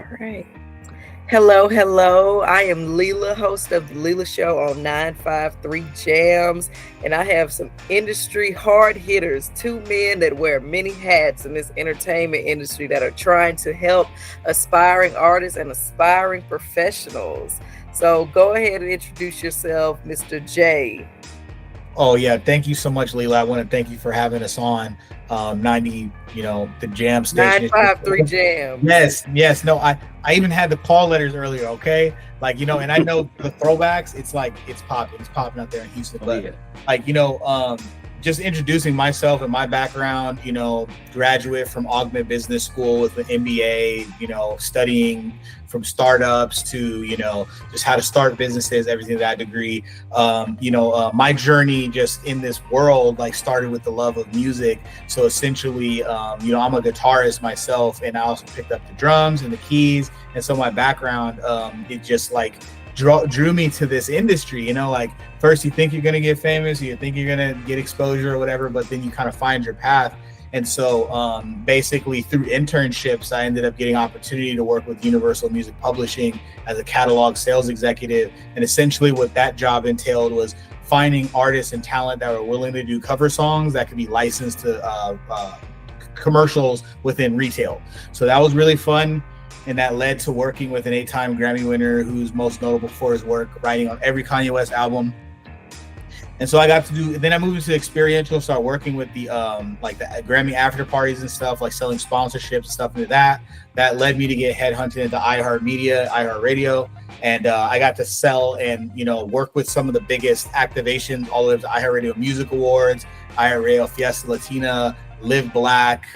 All right. Hello, hello. I am Leela, host of the Leela Show on 953 Jams, and I have some industry hard hitters, two men that wear many hats in this entertainment industry that are trying to help aspiring artists and aspiring professionals. So go ahead and introduce yourself, Mr. J. Oh yeah, thank you so much, Leela. I want to thank you for having us on 90, the jam station. 953 Jams. Yes. No, I even had the call letters earlier, okay? And I know the throwbacks, it's popping up there in Houston. But yeah. just introducing myself and my background, graduate from Augment Business School with an MBA, studying from startups to, just how to start businesses, everything to that degree. My journey just in this world, started with the love of music. So essentially, I'm a guitarist myself, and I also picked up the drums and the keys. And so my background, it just drew me to this industry. First you think you're going to get famous, you think you're going to get exposure or whatever, but then you kind of find your path. And so basically through internships, I ended up getting opportunity to work with Universal Music Publishing as a catalog sales executive. And essentially what that job entailed was finding artists and talent that were willing to do cover songs that could be licensed to commercials within retail. So that was really fun. And that led to working with an 8-time Grammy winner who's most notable for his work writing on every Kanye West album. And so then I moved into experiential, started working with the the Grammy after parties and stuff, selling sponsorships and stuff into that. That led me to get headhunted into iHeartRadio. And I got to sell and, work with some of the biggest activations all over the iHeartRadio Music Awards, iHeartRadio Fiesta Latina, Live Black,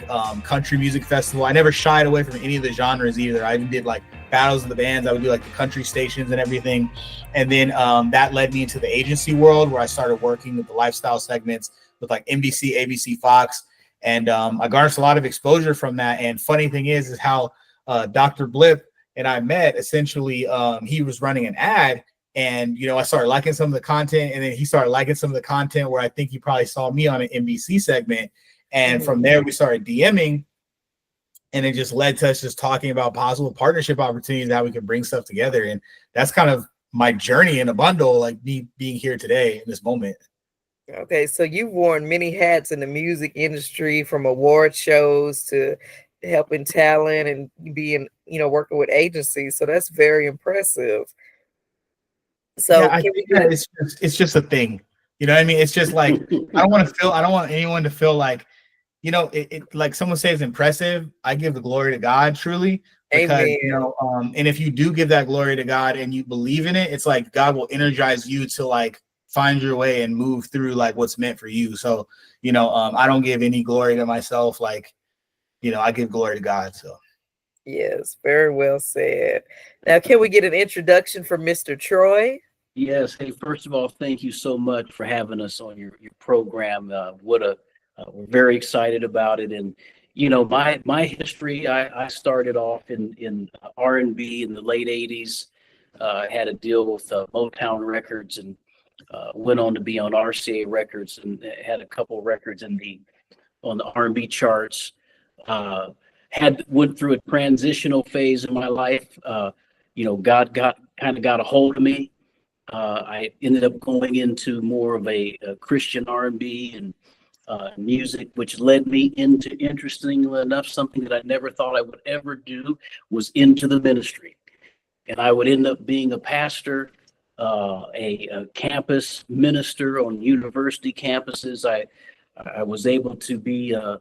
Country Music Festival. I never shied away from any of the genres either. I even did battles of the bands. I would do the country stations and everything. And then that led me into the agency world where I started working with the lifestyle segments with NBC, ABC, Fox. And I garnered a lot of exposure from that. And funny thing is how Dr. Blip and I met. Essentially, he was running an ad. And, I started liking some of the content. And then he started liking some of the content where I think he probably saw me on an NBC segment. And from there, we started DMing, and it just led to us just talking about possible partnership opportunities, how we can bring stuff together. And that's kind of my journey in a bundle, me being here today in this moment. Okay, so you've worn many hats in the music industry, from award shows to helping talent and being, working with agencies. So that's very impressive. So yeah, it's just a thing. You know what I mean? It's just I don't want anyone to feel like someone says impressive. I give the glory to God, truly, because and if you do give that glory to God and you believe in it, it's God will energize you to find your way and move through what's meant for you. So I don't give any glory to myself. I give glory to God. So yes, very well said. Now, can we get an introduction from Mr. Troy? Yes. Hey, first of all, thank you so much for having us on your program. We're very excited about it. And, my history, I started off in R&B in the late 80s. Had a deal with Motown Records and went on to be on RCA Records and had a couple records on the R&B charts. Went through a transitional phase in my life. God got a hold of me. I ended up going into more of a Christian R&B and music, which led me into, interestingly enough, something that I never thought I would ever do, was into the ministry. And I would end up being a pastor, a campus minister on university campuses. I was able to be a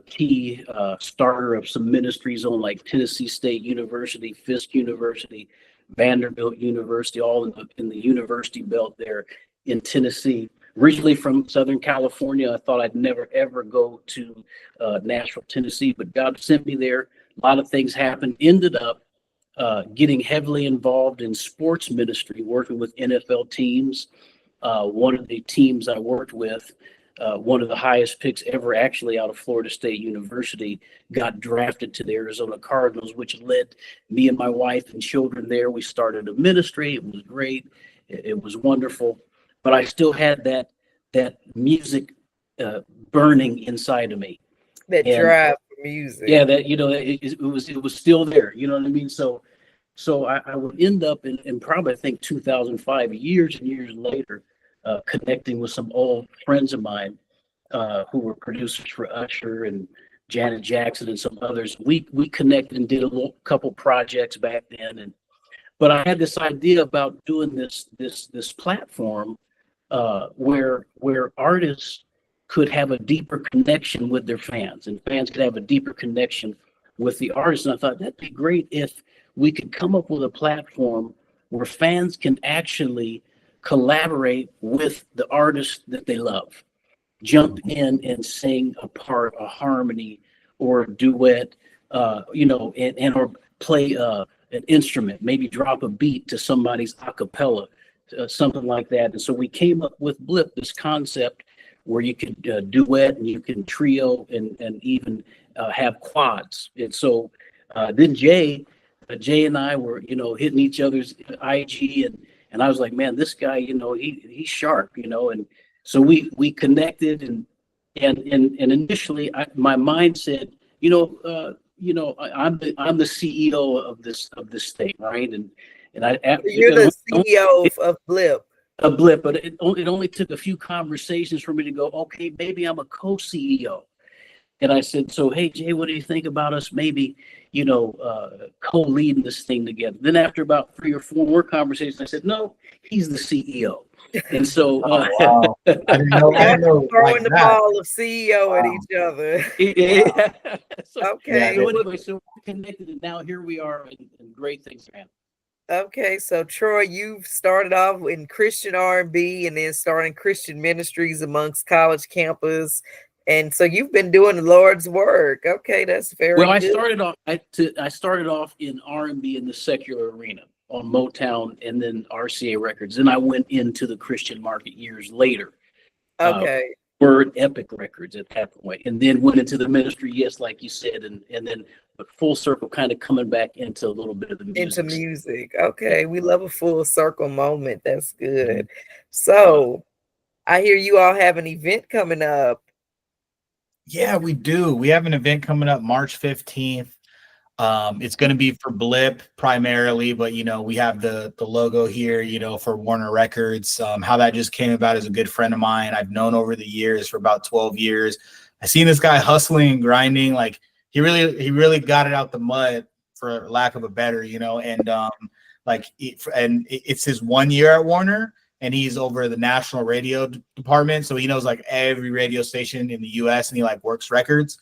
key starter of some ministries on Tennessee State University, Fisk University, Vanderbilt University, all in the university belt there in Tennessee. Originally from Southern California, I thought I'd never ever go to Nashville, Tennessee, but God sent me there. A lot of things happened. Ended up getting heavily involved in sports ministry, working with NFL teams. One of the teams I worked with, one of the highest picks ever actually out of Florida State University, got drafted to the Arizona Cardinals, which led me and my wife and children there. We started a ministry. It was great. It was wonderful. But I still had that music burning inside of me. That drive for music. Yeah, that it was still there. You know what I mean? So I would end up in probably I think 2005, years and years later, connecting with some old friends of mine who were producers for Usher and Janet Jackson and some others. We connected and did a couple projects back then, but I had this idea about doing this platform where artists could have a deeper connection with their fans, and fans could have a deeper connection with the artists. And I thought that'd be great if we could come up with a platform where fans can actually collaborate with the artists that they love, jump in and sing a part, a harmony, or a duet, or play an instrument, maybe drop a beat to somebody's a cappella, something like that. And so we came up with Blip, this concept where you could duet and you can trio and even have quads. And so then Jay and I were, hitting each other's IG, and I was like, man, this guy, he's sharp, and so we connected, and initially my mind said, I'm the CEO of this thing, right? And you're the CEO of Blip. A Blip, but it only took a few conversations for me to go, okay, maybe I'm a co-CEO. And I said, so, hey, Jay, what do you think about us maybe, co-leading this thing together? Then after about 3 or 4 more conversations, I said, no, he's the CEO. And so wow. I didn't know throwing the ball of CEO at each other. Yeah. Okay. So anyway, so we're connected, and now here we are, and great things are happening. Okay, so Troy, you've started off in Christian R&B and then starting Christian ministries amongst college campus, and so you've been doing the Lord's work. Okay, that's very well. Good. I started off in R&B in the secular arena on Motown and then RCA Records. Then I went into the Christian market years later. Okay. Word Epic Records at that point, and then went into the ministry. Yes, like you said, and then but full circle, kind of coming back into a little bit of the music. Into music. Okay, we love a full circle moment. That's good. So I hear you all have an event coming up. Yeah, we do. We have an event coming up March 15th. It's going to be for Blip primarily, but we have the logo here, for Warner Records. How that just came about is a good friend of mine I've known over the years for about 12 years. I seen this guy hustling, grinding, like he really got it out the mud, for lack of a better, and it's his 1 year at Warner, and he's over the national radio department, so he knows like every radio station in the US, and he like works records.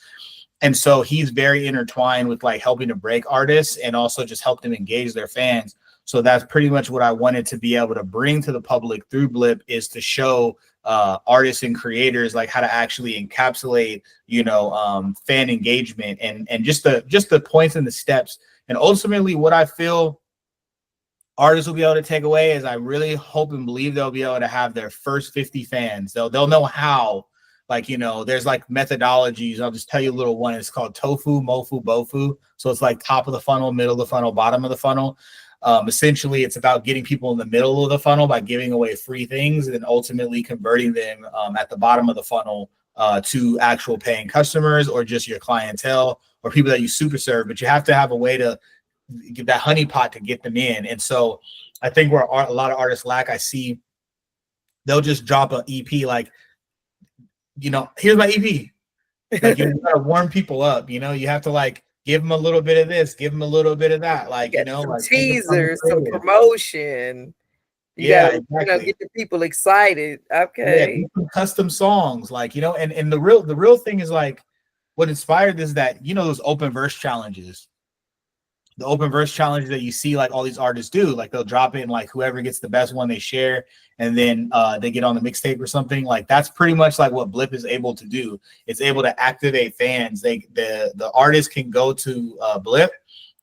And so he's very intertwined with like helping to break artists and also just help them engage their fans. So that's pretty much what I wanted to be able to bring to the public through Blip, is to show artists and creators like how to actually encapsulate, fan engagement and just the points and the steps. And ultimately what I feel artists will be able to take away is I really hope and believe they'll be able to have their first 50 fans. They'll know how. Like, there's like methodologies. I'll just tell you a little one. It's called tofu, mofu, bofu. So it's like top of the funnel, middle of the funnel, bottom of the funnel. Essentially, it's about getting people in the middle of the funnel by giving away free things, and then ultimately converting them at the bottom of the funnel to actual paying customers, or just your clientele, or people that you super serve. But you have to have a way to give that honeypot to get them in. And so I think where a lot of artists lack, I see they'll just drop an EP like, here's my EP. Like, you gotta warm people up. You have to like give them a little bit of this, give them a little bit of that. Like, some like teasers, some promotion. You gotta, exactly. Get the people excited. Okay. Yeah, custom songs, like, and the real thing is like what inspired this is that, those open verse challenges. The open verse challenge that you see like all these artists do, like they'll drop it and like whoever gets the best one they share, and then they get on the mixtape or something. Like that's pretty much like what Blip is able to do. It's able to activate fans. The artist can go to Blip,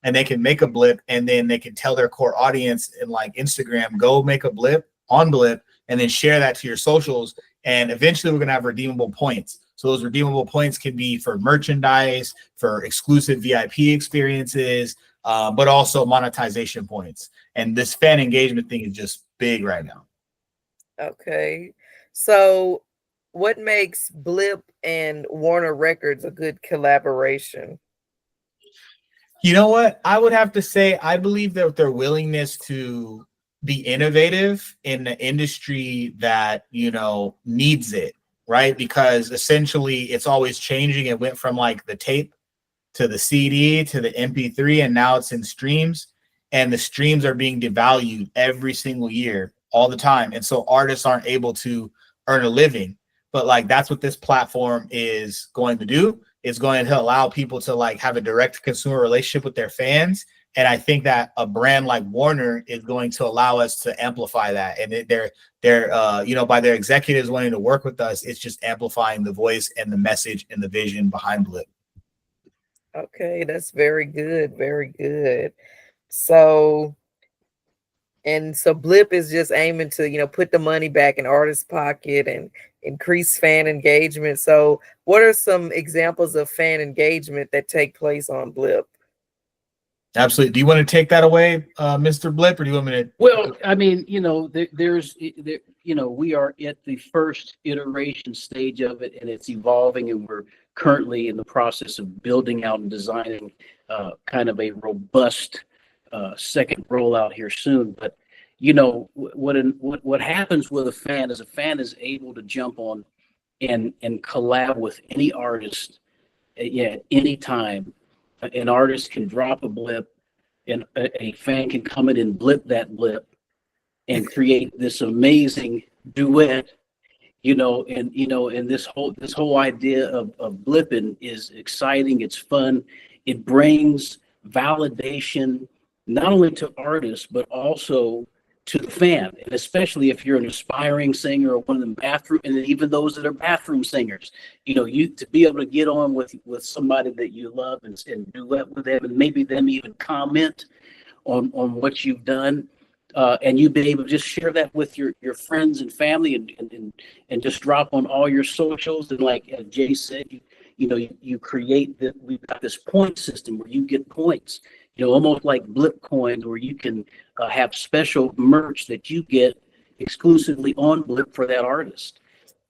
and they can make a Blip, and then they can tell their core audience in like Instagram, go make a Blip on Blip, and then share that to your socials. And eventually we're gonna have redeemable points. So those redeemable points can be for merchandise, for exclusive VIP experiences, but also monetization points. And this fan engagement thing is just big right now. Okay. So what makes Blip and Warner Records a good collaboration? You know what? I would have to say I believe that their willingness to be innovative in the industry that, needs it, right? Because essentially it's always changing. It went from like the tape to the CD to the MP3, and now it's in streams, and the streams are being devalued every single year, all the time. And so artists aren't able to earn a living. But like that's what this platform is going to do. It's going to allow people to like have a direct consumer relationship with their fans. And I think that a brand like Warner is going to allow us to amplify that. And they're by their executives wanting to work with us, it's just amplifying the voice and the message and the vision behind Blip. Okay, that's very good. Very good. So Blip is just aiming to, put the money back in artists' pocket and increase fan engagement. So what are some examples of fan engagement that take place on Blip? Absolutely. Do you want to take that away, Mr. Blip, or do you want me to? Well, I mean, we are at the first iteration stage of it, and it's evolving, and we're currently in the process of building out and designing kind of a robust second rollout here soon. But what happens with a fan is able to jump on and collab with any artist at any time. An artist can drop a blip, and a fan can come in and blip that blip and create this amazing duet. And this whole idea of blipping is exciting. It's fun. It brings validation not only to artists but also to the fan, and especially if you're an aspiring singer or one of them bathroom, and even those that are bathroom singers, you to be able to get on with somebody that you love and duet with them, and maybe them even comment on what you've done, and you've been able to just share that with your friends and family, and just drop on all your socials. And like as Jay said, you create that. We've got this point system where you get points, almost like Blip coins, where you can have special merch that you get exclusively on Blip for that artist.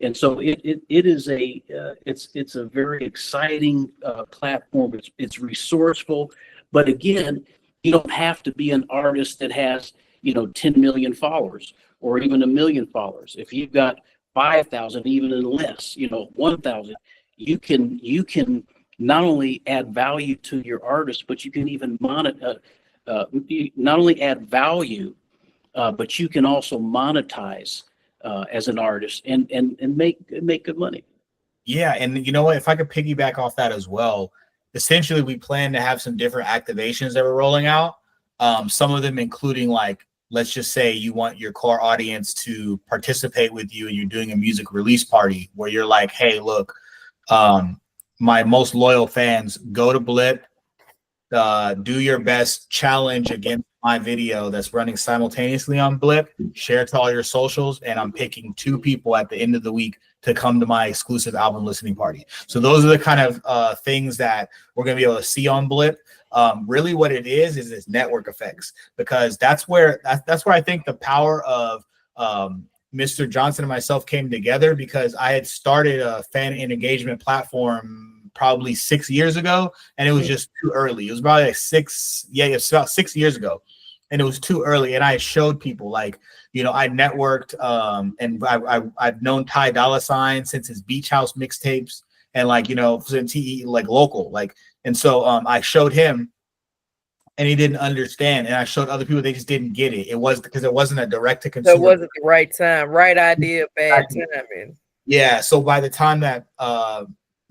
And so it is it's a very exciting platform. It's resourceful, but again, you don't have to be an artist that has 10 million followers or even 1 million followers. If you've got 5,000, even less, 1,000, you can not only add value to your artist, but you can even not only add value, but you can also monetize as an artist and make good money. Yeah, and you know what? If I could piggyback off that as well, essentially we plan to have some different activations that we're rolling out. Some of them including like, let's just say you want your core audience to participate with you and you're doing a music release party where you're like, hey, look, my most loyal fans, go to Blip, do your best challenge against my video that's running simultaneously on Blip, share it to all your socials, and I'm picking 2 people at the end of the week to come to my exclusive album listening party. So those are the kind of things that we're going to be able to see on Blip. Really what it is its network effects, because that's where I think the power of Mr. Johnson and myself came together, because I had started a fan engagement platform probably 6 years ago, and it was just too early. It was probably like it's about 6 years ago, and it was too early. And I showed people like, I networked, and I've known Ty Dolla $ign since his Beach House mixtapes, and like, since he like local, like, and so I showed him, and he didn't understand. And I showed other people, they just didn't get it. It was because it wasn't a direct to consumer. So it wasn't the right time, right idea, bad timing. Yeah. So by the time that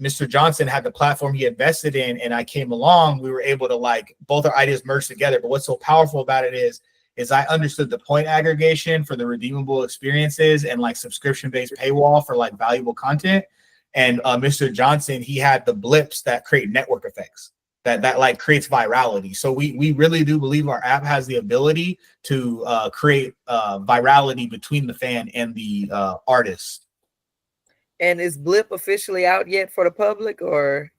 Mr. Johnson had the platform he invested in, and I came along, we were able to like both our ideas merge together. But what's so powerful about it is I understood the point aggregation for the redeemable experiences and like subscription-based paywall for like valuable content. And Mr. Johnson, he had the blips that create network effects. That like creates virality. So we really do believe our app has the ability to create virality between the fan and the artist. And is Blip officially out yet for the public, or?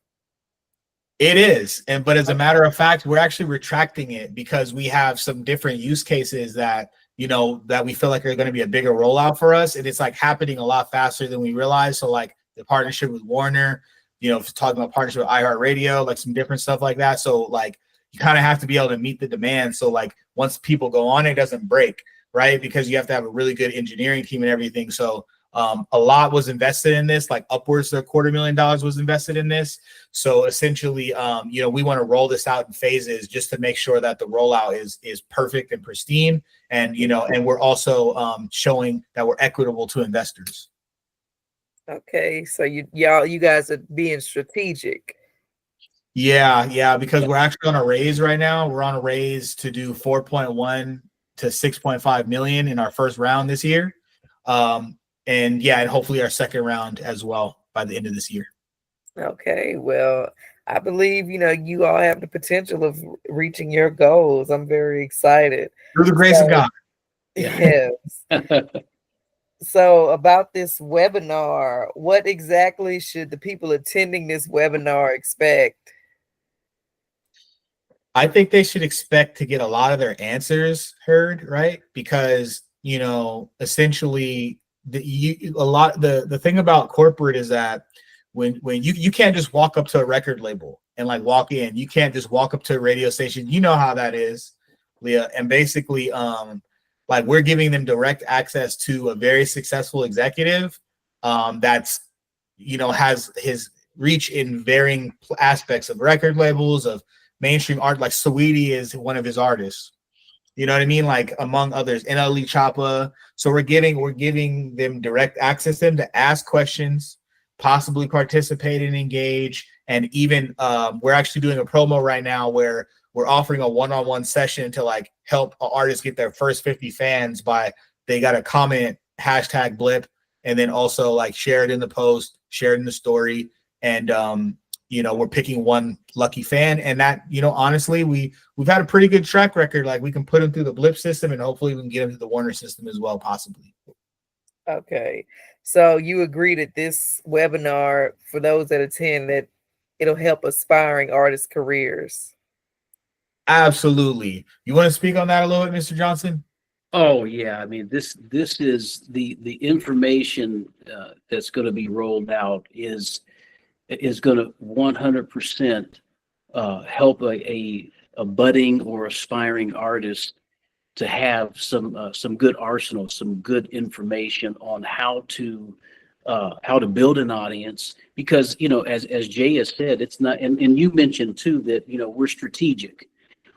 It is, but as a matter of fact, we're actually retracting it because we have some different use cases that you know, that we feel like are going to be a bigger rollout for us. And it's like happening a lot faster than we realize. So like the partnership with Warner, you know, talking about partnership with iHeartRadio, like some different stuff like that. So like you kind of have to be able to meet the demand. So like once people go on, it doesn't break, right? Because you have to have a really good engineering team and everything. So a lot was invested in this, like upwards of $250,000 was invested in this. So essentially, you know, we want to roll this out in phases just to make sure that the rollout is perfect and pristine. And, you know, and we're also showing that we're equitable to investors. Okay, so you guys are being strategic. Yeah, because we're actually on a raise right now. We're on a raise to do 4.1 to 6.5 million in our first round this year. And yeah, and hopefully our second round as well by the end of this year. Okay, well, I believe, you know, you all have the potential of reaching your goals. I'm very excited. Through the grace of God. Yes. So about this webinar, what exactly should the people attending this webinar expect? I think they should expect to get a lot of their answers heard, right? Because, you know, essentially the thing about corporate is that when you can't just walk up to a record label and like walk in, you can't just walk up to a radio station. You know how that is, Leah. And basically, like we're giving them direct access to a very successful executive that's, you know, has his reach in varying aspects of record labels, of mainstream art. Like Saweetie is one of his artists. You know what I mean? Like among others, NLE Choppa. So we're giving them direct access to them to ask questions, possibly participate and engage. And even we're actually doing a promo right now where we're offering a one-on-one session to like help artists get their first 50 fans by they got to comment #Blip and then also like share it in the post, share it in the story. And you know, we're picking one lucky fan, and that, you know, honestly, we've had a pretty good track record. Like we can put them through the Blip system, and hopefully we can get them to the Warner system as well, possibly. Okay, so you agree that this webinar, for those that attend, that it'll help aspiring artists' careers? Absolutely. You want to speak on that a little bit, Mr. Johnson? Oh yeah, I mean this is the information that's going to be rolled out is going to 100% help a budding or aspiring artist to have some good arsenal, some good information on how to build an audience. Because, you know, as Jay has said, it's not, and you mentioned too that, you know, we're strategic.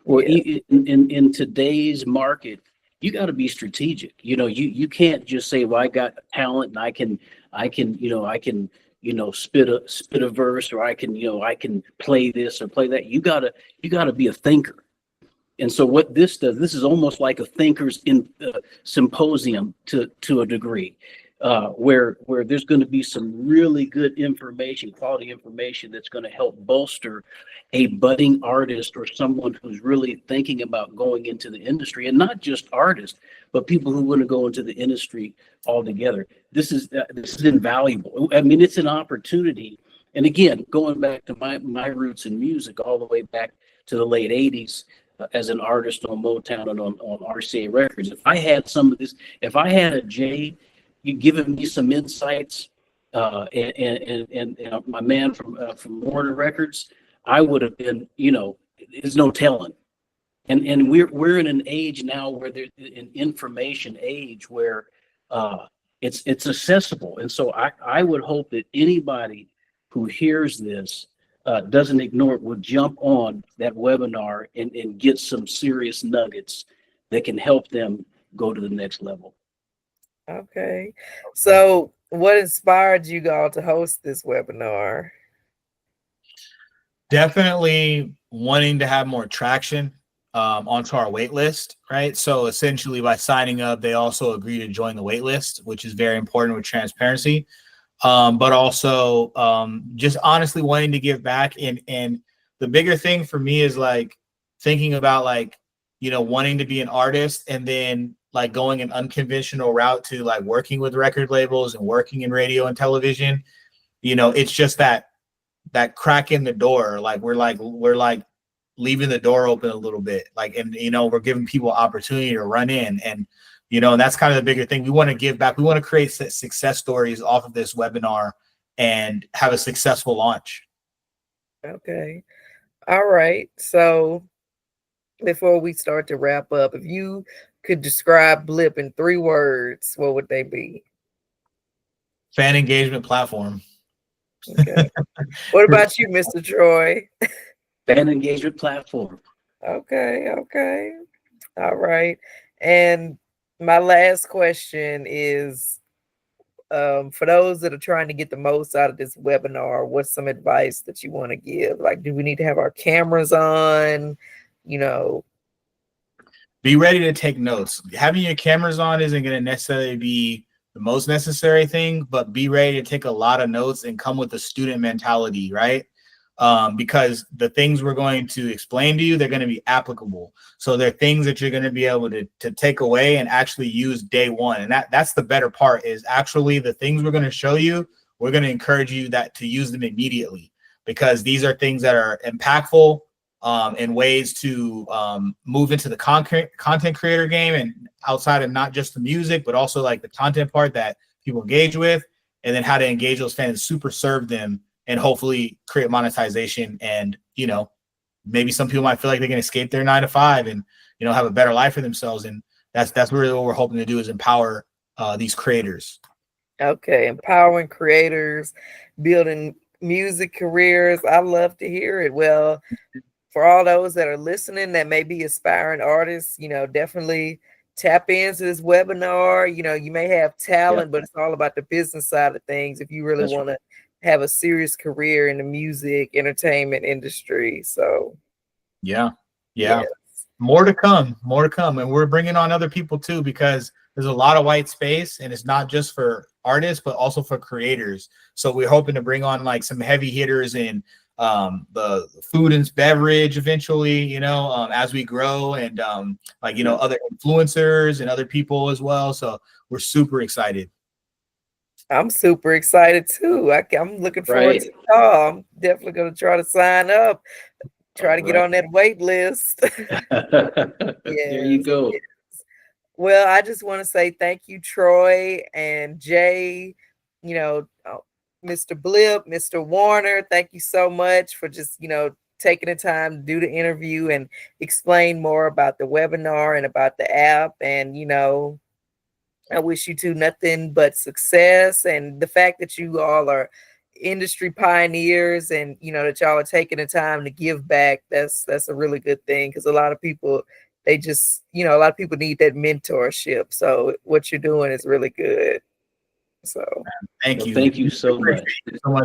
Or in today's market, you got to be strategic. You know, you can't just say, well, I got talent and I can spit a verse, or I can play this or play that. You gotta be a thinker. And so what this does, this is almost like a thinkers in symposium to a degree, where there's going to be some really good information, quality information that's going to help bolster a budding artist or someone who's really thinking about going into the industry, and not just artists, but people who want to go into the industry altogether. This is invaluable. I mean, it's an opportunity. And again, going back to my roots in music, all the way back to the late '80s. As an artist on Motown and on RCA Records, if I had some of this, if I had a Jay, you giving me some insights, and my man from Warner Records, I would have been, you know, there's no telling. And we're in an age now where there's an information age where it's accessible, and so I would hope that anybody who hears this doesn't ignore it, will jump on that webinar and get some serious nuggets that can help them go to the next level. Okay. So what inspired you all to host this webinar? Definitely wanting to have more traction onto our wait list, right? So essentially by signing up, they also agree to join the wait list, which is very important with transparency. But also just honestly wanting to give back. And the bigger thing for me is like thinking about like, you know, wanting to be an artist and then like going an unconventional route to like working with record labels and working in radio and television. You know, it's just that crack in the door. Like we're leaving the door open a little bit, like, and we're giving people opportunity to run in, and and that's kind of the bigger thing. We want to give back. We want to create success stories off of this webinar and have a successful launch. Okay. All right. So before we start to wrap up, if you could describe Blip in 3 words, what would they be? Fan engagement platform. Okay. What about you, Mr. Troy? Fan engagement platform. Okay. Okay. All right. And my last question is, for those that are trying to get the most out of this webinar, what's some advice that you want to give? Like, do we need to have our cameras on? Be ready to take notes. Having your cameras on isn't going to necessarily be the most necessary thing, but be ready to take a lot of notes and come with a student mentality, right? Because the things we're going to explain to you, they're going to be applicable. So they're things that you're going to be able to take away and actually use day one. And that's the better part, is actually the things we're going to show you, we're going to encourage you to use them immediately, because these are things that are impactful and ways to move into the content creator game, and outside of not just the music, but also like the content part that people engage with, and then how to engage those fans, super serve them, and hopefully create monetization. And maybe some people might feel like they can escape their 9-to-5 and have a better life for themselves. And that's really what we're hoping to do, is empower these creators. Okay, empowering creators, building music careers. I love to hear it. Well, for all those that are listening that may be aspiring artists, definitely tap into this webinar. You may have talent, but it's all about the business side of things if you really want to have a serious career in the music entertainment industry. So yeah. Yes. More to come. And we're bringing on other people too, because there's a lot of white space, and it's not just for artists, but also for creators. So we're hoping to bring on like some heavy hitters in the food and beverage eventually, as we grow, and other influencers and other people as well. So we're super excited. I'm super excited too. I'm looking forward to it all. I'm definitely going to try to sign up, try to get on that wait list. There you go. Yes. Well, I just want to say thank you, Troy and Jay, Mr. Blip, Mr. Warner. Thank you so much for just, taking the time to do the interview and explain more about the webinar and about the app. And, I wish you two nothing but success, and the fact that you all are industry pioneers, and that y'all are taking the time to give back. That's a really good thing, because a lot of people, they just, a lot of people need that mentorship. So what you're doing is really good. So thank you. Thank you so much.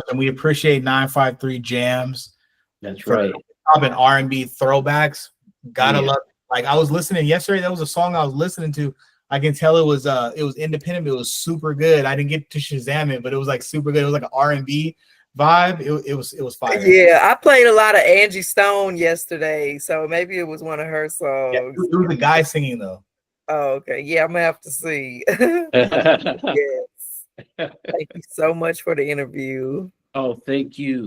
And we appreciate 953 Jams. That's right. Pop and R&B throwbacks. Gotta love it. Like, I was listening yesterday, that was a song I was listening to. I can tell it was independent, but it was super good. I didn't get to Shazam it, but it was like super good. It was like an R&B vibe. It was fire. Yeah, I played a lot of Angie Stone yesterday, so maybe it was one of her songs. Yeah, it was a guy singing though. Oh, okay. Yeah, I'm gonna have to see. Yes. Thank you so much for the interview. Oh, thank you.